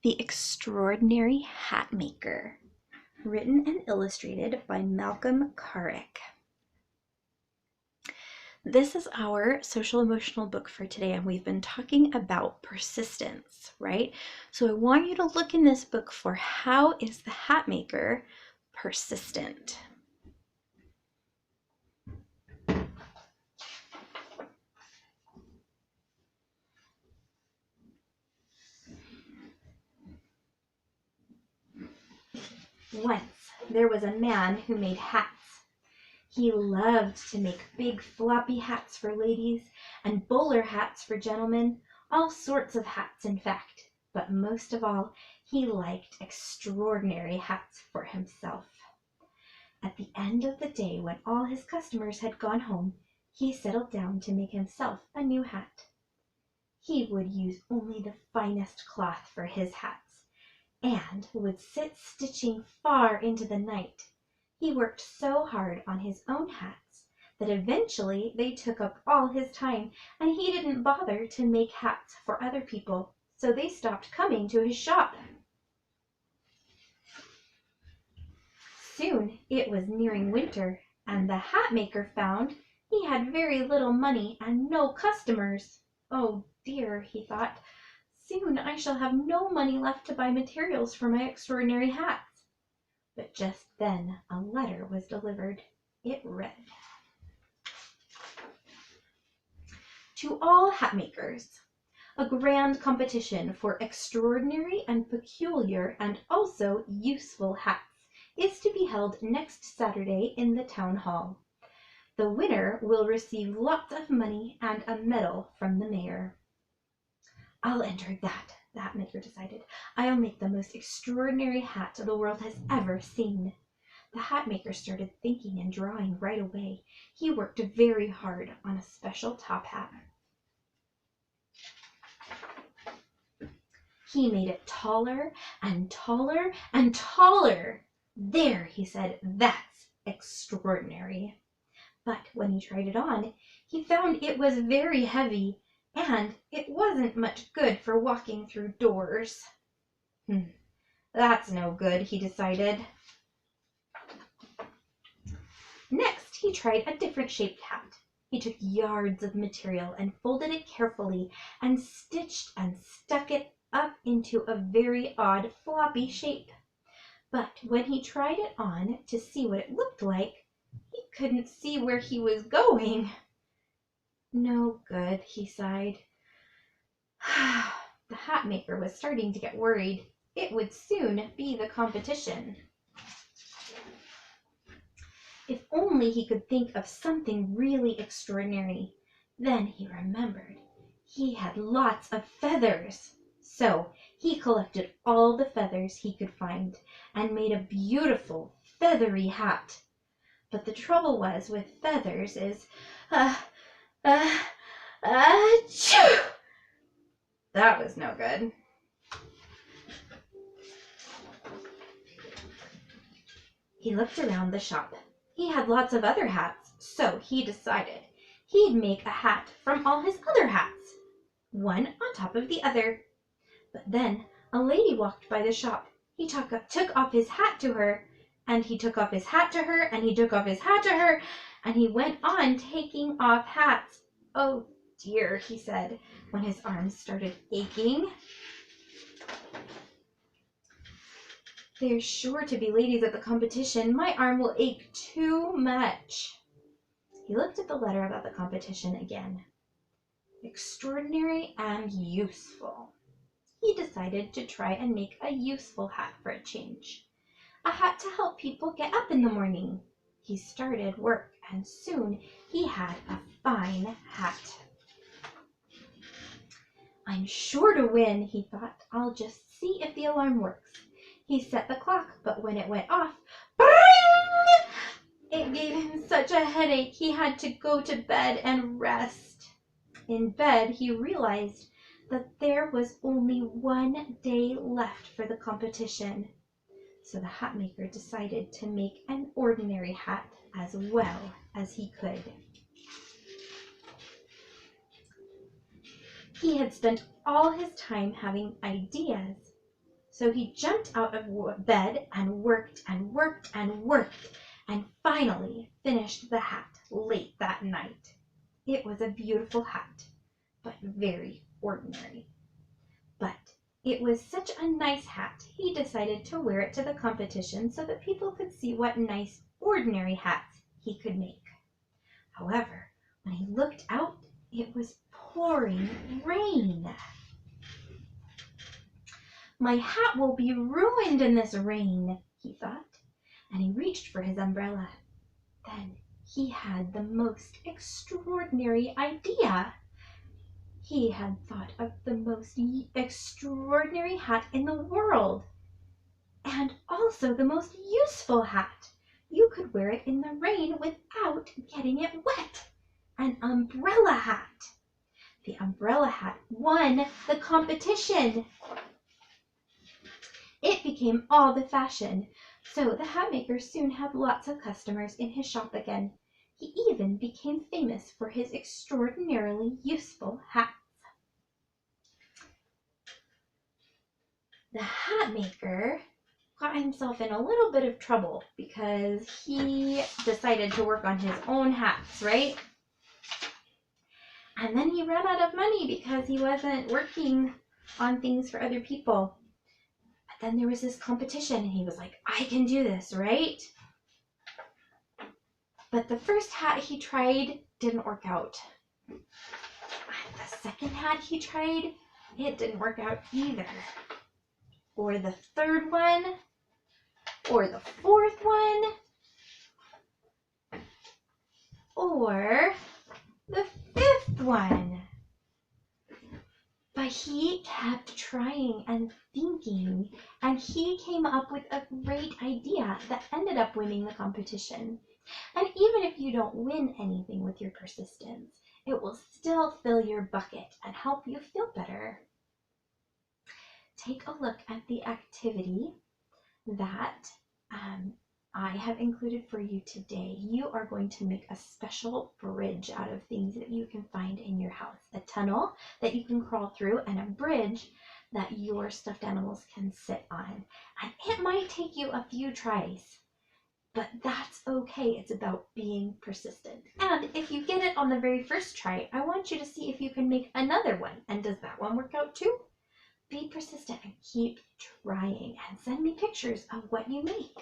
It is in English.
The Extraordinary Hatmaker, written and illustrated by Malcolm Carrick. This is our social emotional book for today, and we've been talking about persistence, right? So I want you to look in this book for how is the Hatmaker persistent? Once there was a man who made hats. He loved to make big floppy hats for ladies and bowler hats for gentlemen, all sorts of hats in fact, but most of all he liked extraordinary hats for himself. At the end of the day, when all his customers had gone home, he settled down to make himself a new hat. He would use only the finest cloth for his hats, and would sit stitching far into the night. He worked so hard on his own hats that eventually they took up all his time, and he didn't bother to make hats for other people, so they stopped coming to his shop. Soon it was nearing winter, and the Hatmaker found he had very little money and no customers. "Oh dear," he thought, "soon I shall have no money left to buy materials for my extraordinary hats." But just then a letter was delivered. It read, "To all hatmakers, a grand competition for extraordinary and peculiar and also useful hats is to be held next Saturday in the town hall. The winner will receive lots of money and a medal from the mayor." "I'll enter that," the Hatmaker decided. "I'll make the most extraordinary hat the world has ever seen." The Hatmaker started thinking and drawing right away. He worked very hard on a special top hat. He made it taller and taller and taller. "There," he said, "that's extraordinary." But when he tried it on, he found it was very heavy, and it wasn't much good for walking through doors. That's no good, he decided. Next, he tried a different shaped hat. He took yards of material and folded it carefully and stitched and stuck it up into a very odd floppy shape. But when he tried it on to see what it looked like, he couldn't see where he was going. "No good," he sighed. The Hatmaker was starting to get worried. It would soon be the competition. If only he could think of something really extraordinary. Then he remembered he had lots of feathers. So he collected all the feathers he could find and made a beautiful feathery hat. But the trouble was with feathers is, achoo! That was no good. He looked around the shop. He had lots of other hats, so he decided he'd make a hat from all his other hats, one on top of the other. But then a lady walked by the shop. He took off his hat to her, and he took off his hat to her, and he took off his hat to her, and he went on taking off hats. "Oh dear," he said, when his arms started aching. "There's sure to be ladies at the competition. My arm will ache too much." He looked at the letter about the competition again. Extraordinary and useful. He decided to try and make a useful hat for a change. A hat to help people get up in the morning. He started work, and soon he had a fine hat. "I'm sure to win," he thought. "I'll just see if the alarm works." He set the clock, but when it went off, bring! It gave him such a headache he had to go to bed and rest. In bed, he realized that there was only one day left for the competition. So the Hatmaker decided to make an ordinary hat as well as he could. He had spent all his time having ideas, So he jumped out of bed and worked and worked and worked, and finally finished the hat late that night. It was a beautiful hat, but very ordinary. But it was such a nice hat, he decided to wear it to the competition so that people could see what nice ordinary hats he could make. However, when he looked out, it was pouring rain. My hat will be ruined in this rain, he thought, and he reached for his umbrella. Then he had the most extraordinary idea. He had thought of the most extraordinary hat in the world, and also the most useful hat. You could wear it in the rain without getting it wet. An umbrella hat. The umbrella hat won the competition. It became all the fashion, so the hat maker soon had lots of customers in his shop again. He even became famous for his extraordinarily useful hats. The hat maker got himself in a little bit of trouble because he decided to work on his own hats, right? And then he ran out of money because he wasn't working on things for other people. But then there was this competition and he was like, I can do this, right? But the first hat he tried didn't work out. And the second hat he tried, it didn't work out either. Or the third one, or the fourth one, or the fifth one. But he kept trying and thinking, and he came up with a great idea that ended up winning the competition. And even if you don't win anything with your persistence, it will still fill your bucket and help you feel better. Take a look at the activity that I have included for you today. You are going to make a special bridge out of things that you can find in your house. A tunnel that you can crawl through and a bridge that your stuffed animals can sit on. And it might take you a few tries, but that's okay. It's about being persistent. And if you get it on the very first try, I want you to see if you can make another one. And does that one work out too? Be persistent and keep trying, and send me pictures of what you make.